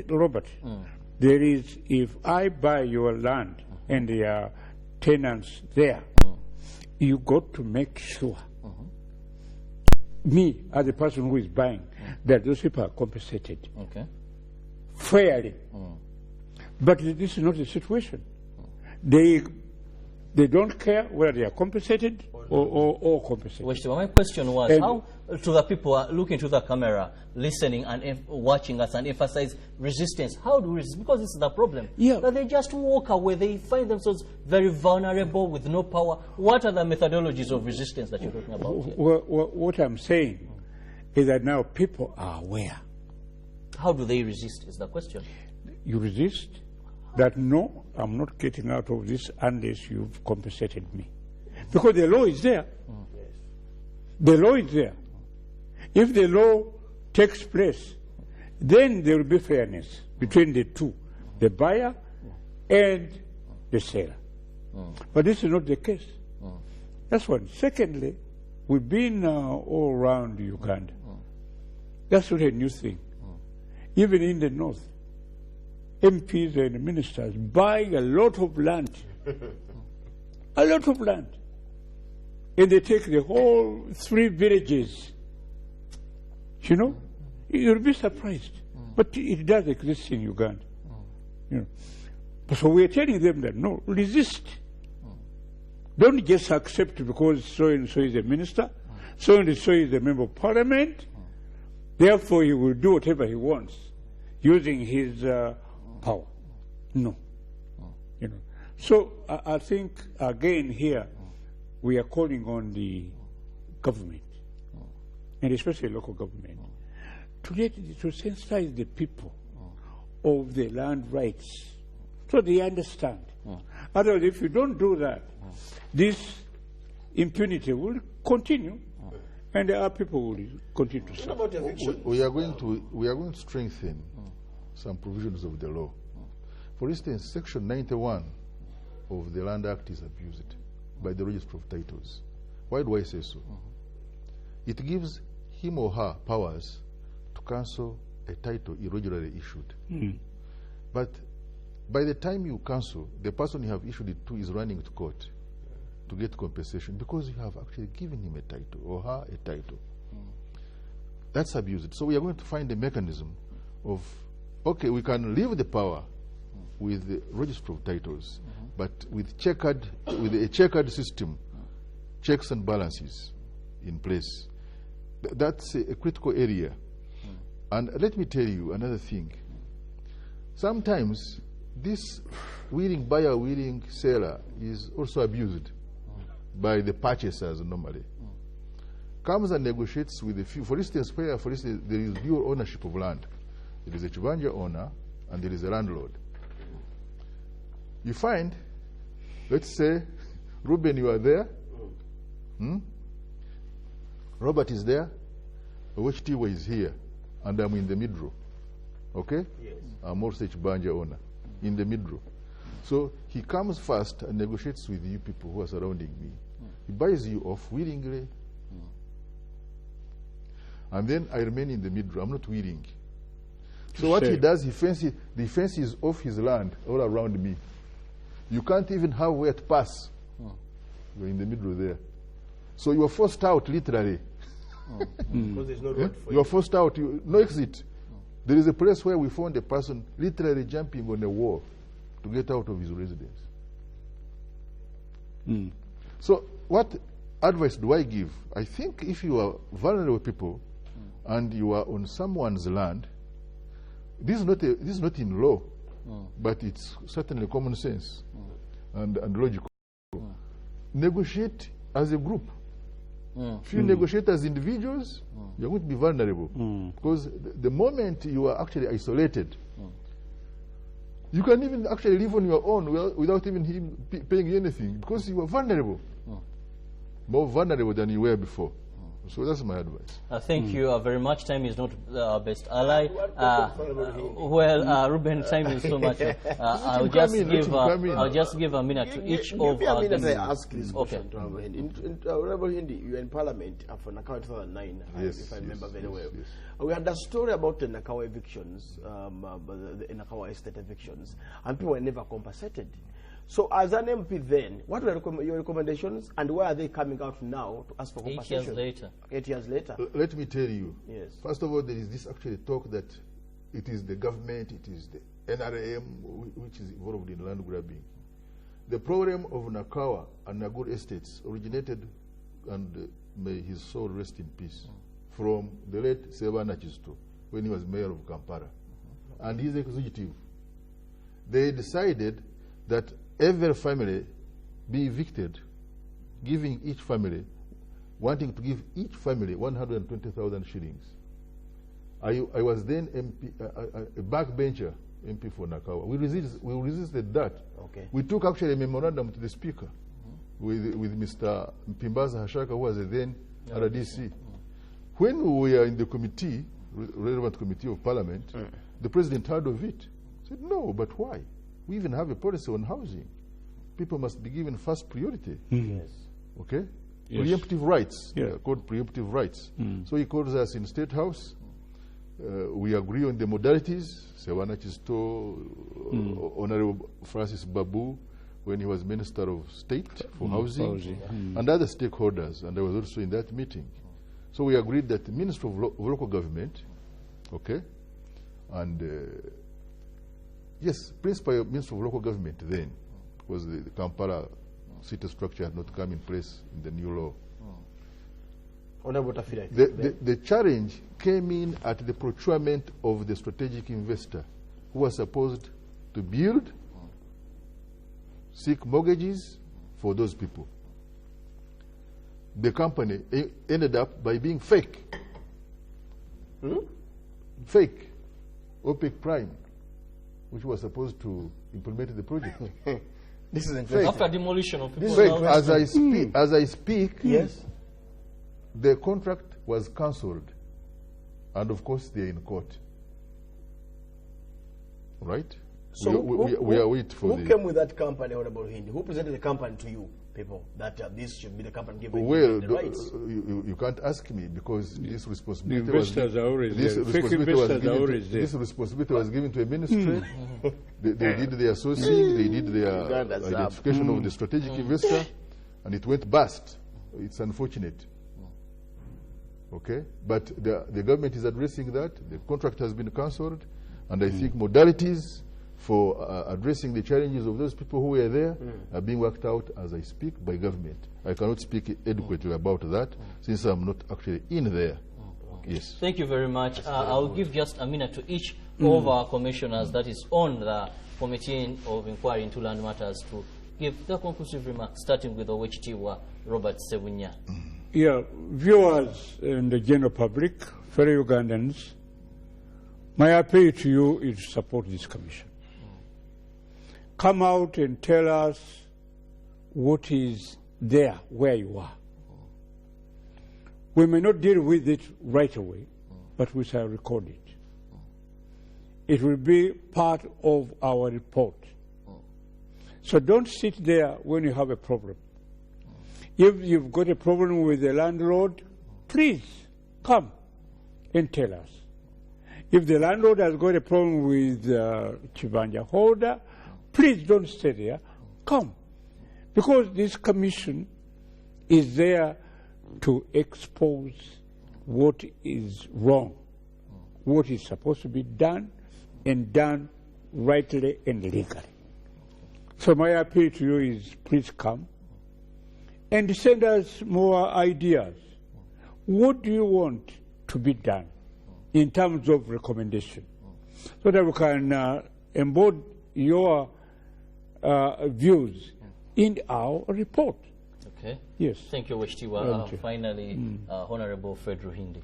Robert, there is, if I buy your land and there are tenants there, you got to make sure, me as the person who is buying, that those people are compensated fairly. But this is not the situation. They don't care whether they are compensated or compensated. Well, my question was, how to the people looking to the camera, listening and watching us and emphasize resistance, how do we resist? Because this is the problem. That they just walk away. They find themselves very vulnerable with no power. What are the methodologies of resistance that you're talking about here? What I'm saying is that now people are aware. How do they resist is the question. You resist that, no, I'm not getting out of this unless you've compensated me. Because the law is there. The law is there. If the law takes place, then there will be fairness between the two, the buyer and the seller. But this is not the case. That's one. Secondly, we've been all around Uganda. That's not a new thing. Even in the north, MPs and ministers buying a lot of land. A lot of land. And they take the whole 3 villages. You know? You'll be surprised. But it does exist in Uganda. You know? So we're telling them that, no, resist. Don't just accept because so-and-so is a minister, so-and-so is a member of parliament, therefore he will do whatever he wants using his power. No. You know. So I think, again, here, we are calling on the government, and especially local government, to sensitize the people of the land rights so they understand. Otherwise, if you don't do that, this impunity will continue, and our people will continue to suffer. We are going to strengthen some provisions of the law. For instance, Section 91 of the Land Act is abused by the Register of Titles. Why do I say so? It gives him or her powers to cancel a title irregularly issued. But by the time you cancel, the person you have issued it to is running to court to get compensation because you have actually given him a title or her a title. That's abused. So we are going to find a mechanism of, okay, we can leave the power with the Register of Titles, but with a checkered system, checks and balances in place. That's a critical area. And let me tell you another thing. Sometimes this willing buyer, willing seller is also abused by the purchasers normally. Comes and negotiates with a few. For instance, there is dual ownership of land. There is a Chibanja owner and there is a landlord. You find, let's say, Ruben, you are there. Robert is there. Owechitiwa is here. And I'm in the middle. Okay? Yes. I'm also a Chibanja owner. In the middle. So he comes first and negotiates with you people who are surrounding me. He buys you off willingly. And then I remain in the middle. I'm not willing. So what he does, the fence is off his land all around me. You can't even have where to pass. You're in the middle there. So you are forced out, literally. Because there's no road for you. You are forced out, no exit. There is a place where we found a person literally jumping on a wall to get out of his residence. So what advice do I give? I think if you are vulnerable people and you are on someone's land, this is not in law, but it's certainly common sense and logical. Negotiate as a group. If you negotiate as individuals, you're going to be vulnerable. Because the moment you are actually isolated, you can even actually live on your own without even him paying you anything, because you are vulnerable. More vulnerable than you were before. So that's my advice. Thank you very much. Time is not our best ally. Ruben, time is so much. I'll just give a minute to each of our guests. I ask this question to Honorable Hindi. You were in Parliament for Nakawa 2009, if I remember very well. Yes. We had a story about the Nakawa evictions, the Nakawa estate evictions, and people were never compensated. So as an MP then, what were your recommendations and why are they coming out now to ask for compensation? 8 years later. 8 years later. Let me tell you. Yes. First of all, there is this actually talk that it is the government, it is the NRM which is involved in land grabbing. The problem of Nakawa and Nagur estates originated, and may his soul rest in peace, from the late Sebana Chisto when he was mayor of Kampala. And his executive. They decided that every family be evicted, giving each family, wanting to give each family 120,000 shillings. I was then MP, a backbencher MP for Nakawa. We resisted that. Okay. We took actually a memorandum to the Speaker with Mr. Mpimbaza Hashaka, who was then RDC. When we were in the committee, relevant committee of Parliament, the President heard of it. Said, no, but why? We even have a policy on housing. People must be given first priority. Yes. Okay? Yes. Preemptive rights. Yeah. They are called preemptive rights. So he calls us in State House. We agree on the modalities. Sewana Chisto, Honorable Francis Babu, when he was Minister of State for Housing, and other stakeholders, and I was also in that meeting. So we agreed that the Minister of Local Government, okay, and yes, principal Minister of Local Government then was the Kampala city structure had not come in place in the new law. The challenge came in at the procurement of the strategic investor who was supposed to build, seek mortgages for those people. The company ended up by being fake. Fake. OPEC Prime, which was supposed to implement the project. This is fake. After demolition of people. Fake. As I speak, yes, the contract was cancelled, and of course they are in court. Right? So we are waiting for who came with that company, Honorable Hindi? Who presented the company to you people that this should be the company given the rights? You can't ask me because this responsibility this responsibility was given to a ministry. They did their sourcing, they did their identification of the strategic investor, and it went bust. It's unfortunate. Okay, but the government is addressing that. The contract has been cancelled, and I think modalities for addressing the challenges of those people who were there are being worked out as I speak by government. I cannot speak adequately about that since I'm not actually in there. Okay. Yes. Thank you very much. I'll give just a minute to each of our commissioners that is on the Committee of Inquiry into Land Matters to give their conclusive remarks, starting with Owechitiibwa Robert Sebunya. Yeah, viewers and the general public, fellow Ugandans, my appeal to you is to support this commission. Come out and tell us what is there where you are. We may not deal with it right away, but we shall record it. It will be part of our report. So don't sit there when you have a problem. If you've got a problem with the landlord, please come and tell us. If the landlord has got a problem with Chibanja holder, please don't stay there. Come. Because this commission is there to expose what is wrong, what is supposed to be done, and done rightly and legally. So my appeal to you is please come and send us more ideas. What do you want to be done in terms of recommendation so that we can embody your views in our report? Okay. Yes. Thank you, Owechitiibwa. Finally, Honorable Frederick Hindi.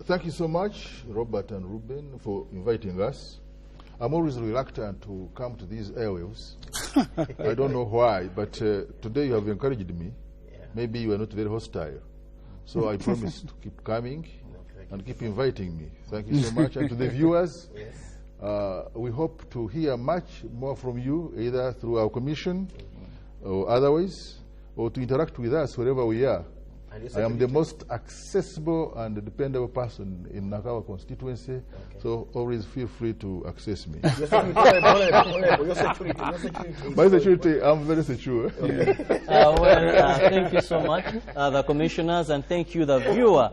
Thank you so much, Robert and Ruben, for inviting us. I'm always reluctant to come to these airwaves. I don't know why, but today you have encouraged me. Yeah. Maybe you are not very hostile. So I promise to keep coming and keep inviting me. Thank you so much. And to the viewers, we hope to hear much more from you, either through our commission or otherwise, or to interact with us wherever we are. I am the most accessible and dependable person in Nakawa constituency, so always feel free to access me. Your security. My security, I'm very secure. Thank you so much, the commissioners, and thank you, the viewer,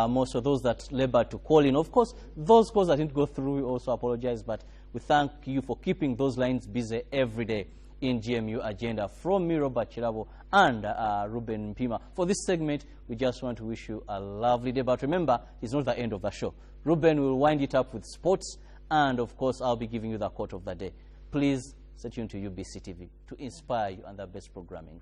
most of those that labored to call in. Of course, those calls that didn't go through, we also apologize, but we thank you for keeping those lines busy every day in GMU Agenda. From me, Robert Chirabo, and Ruben Mpima. For this segment, we just want to wish you a lovely day. But remember, it's not the end of the show. Ruben will wind it up with sports, and of course, I'll be giving you the quote of the day. Please stay tuned to UBC TV to inspire you and the best programming.